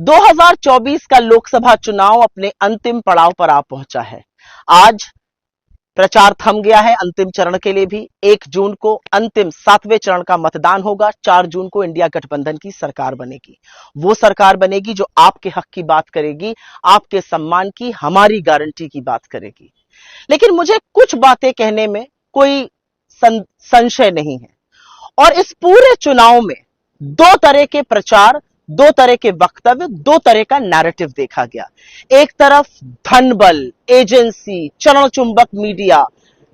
2024 का लोकसभा चुनाव अपने अंतिम पड़ाव पर आ पहुंचा है। आज प्रचार थम गया है अंतिम चरण के लिए भी। 1 जून को अंतिम 7वें चरण का मतदान होगा। 4 जून को इंडिया गठबंधन की सरकार बनेगी। वो सरकार बनेगी जो आपके हक की बात करेगी, आपके सम्मान की, हमारी गारंटी की बात करेगी। लेकिन मुझे कुछ बातें कहने में कोई संशय नहीं है। और इस पूरे चुनाव में 2 तरह के प्रचार, 2 तरह के वक्तव्य, 2 तरह का नैरेटिव देखा गया। एक तरफ धनबल, एजेंसी, चरण चुंबक मीडिया,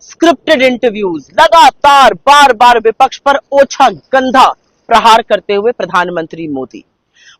स्क्रिप्टेड इंटरव्यूज, लगातार बार बार विपक्ष पर ओछा गंधा प्रहार करते हुए प्रधानमंत्री मोदी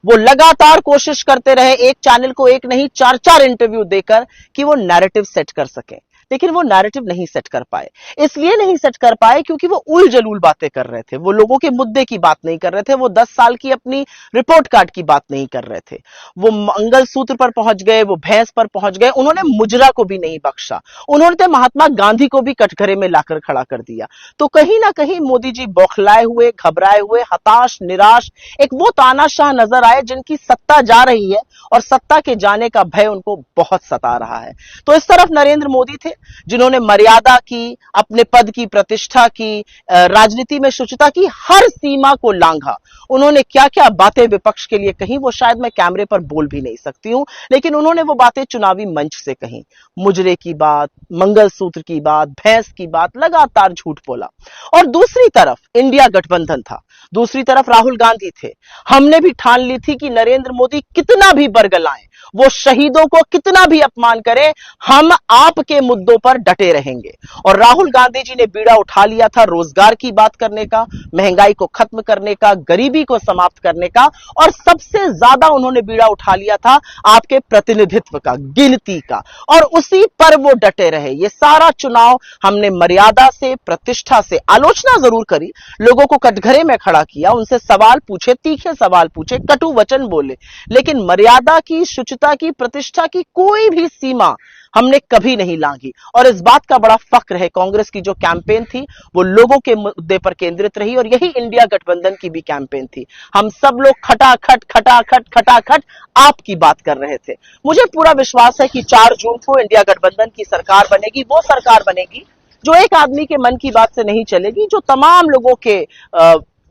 वो लगातार कोशिश करते रहे एक चैनल को एक नहीं 4-4 इंटरव्यू देकर कि वो नैरेटिव सेट कर सके। लेकिन वो नैरेटिव नहीं सेट कर पाए। इसलिए नहीं सेट कर पाए क्योंकि वो उल जलूल बातें कर रहे थे। वो लोगों के मुद्दे की बात नहीं कर रहे थे। वो 10 साल की अपनी रिपोर्ट कार्ड की बात नहीं कर रहे थे। वो मंगलसूत्र पर पहुंच गए, वो भैंस पर पहुंच गए। उन्होंने मुजरा को भी नहीं बख्शा। उन्होंने तो महात्मा गांधी को भी कटघरे में लाकर खड़ा कर दिया। तो कहीं ना कहीं मोदी जी बौखलाए हुए, घबराए हुए, हताश, निराश, एक वो तानाशाह नजर आए जिनकी सत्ता जा रही है और सत्ता के जाने का भय उनको बहुत सता रहा है। तो इस तरफ नरेंद्र मोदी थे जिन्होंने मर्यादा की, अपने पद की प्रतिष्ठा की, राजनीति में शुचिता की, हर सीमा को लांघा। उन्होंने क्या क्या बातें विपक्ष के लिए कही वो शायद मैं कैमरे पर बोल भी नहीं सकती हूं, लेकिन उन्होंने वो बातें चुनावी मंच से कही। मुजरे की बात, मंगलसूत्र की बात, भैंस की बात, लगातार झूठ बोला। और दूसरी तरफ इंडिया गठबंधन था, दूसरी तरफ राहुल गांधी थे। हमने भी ठान ली थी कि नरेंद्र मोदी कितना भी बरगलाएं, वो शहीदों को कितना भी अपमान करें, हम आपके मुद्दों पर डटे रहेंगे। और राहुल गांधी जी ने बीड़ा उठा लिया था रोजगार की बात करने का, महंगाई को खत्म करने का, गरीबी को समाप्त करने का, और सबसे ज्यादा उन्होंने बीड़ा उठा लिया था आपके प्रतिनिधित्व का, गिनती का, और उसी पर वो डटे रहे। ये सारा चुनाव हमने मर्यादा से, प्रतिष्ठा से, आलोचना जरूर करी, लोगों को कटघरे में खड़ा किया, उनसे सवाल पूछे, तीखे सवाल पूछे, कटु वचन बोले, लेकिन मर्यादा की, शुचिता की, प्रतिष्ठा की कोई भी सीमा हमने कभी नहीं लांघी। और इस बात का बड़ा फक्र है कांग्रेस की जो कैंपेन थी वो लोगों के मुद्दे पर केंद्रित रही, और यही इंडिया गठबंधन की भी कैंपेन थी। हम सब लोग खटाखट खटाखट खटाखट आपकी बात कर रहे थे। मुझे पूरा विश्वास है कि 4 जून को इंडिया गठबंधन की सरकार बनेगी। वो सरकार बनेगी जो एक आदमी के मन की बात से नहीं चलेगी, जो तमाम लोगों के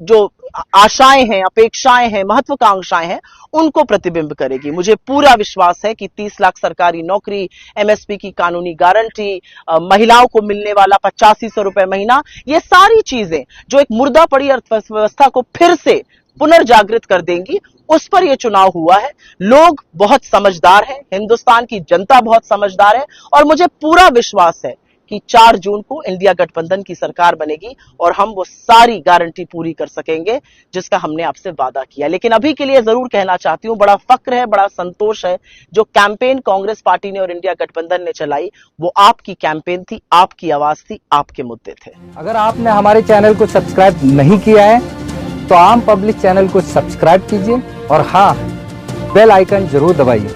जो आशाएं हैं, अपेक्षाएं हैं, महत्वाकांक्षाएं हैं, उनको प्रतिबिंब करेगी। मुझे पूरा विश्वास है कि 30 लाख सरकारी नौकरी, एमएसपी की कानूनी गारंटी, महिलाओं को मिलने वाला 8500 रुपए महीना, ये सारी चीजें जो एक मुर्दा पड़ी अर्थव्यवस्था को फिर से पुनर्जागृत कर देंगी, उस पर यह चुनाव हुआ है। लोग बहुत समझदार हैं, हिंदुस्तान की जनता बहुत समझदार है, और मुझे पूरा विश्वास है कि 4 जून को इंडिया गठबंधन की सरकार बनेगी और हम वो सारी गारंटी पूरी कर सकेंगे जिसका हमने आपसे वादा किया। लेकिन अभी के लिए जरूर कहना चाहती हूं, बड़ा फक्र है, बड़ा संतोष है, जो कैंपेन कांग्रेस पार्टी ने और इंडिया गठबंधन ने चलाई वो आपकी कैंपेन थी, आपकी आवाज थी, आपके मुद्दे थे। अगर आपने हमारे चैनल को सब्सक्राइब नहीं किया है तो आम पब्लिक चैनल को सब्सक्राइब कीजिए और हाँ, बेल आइकन जरूर दबाइए।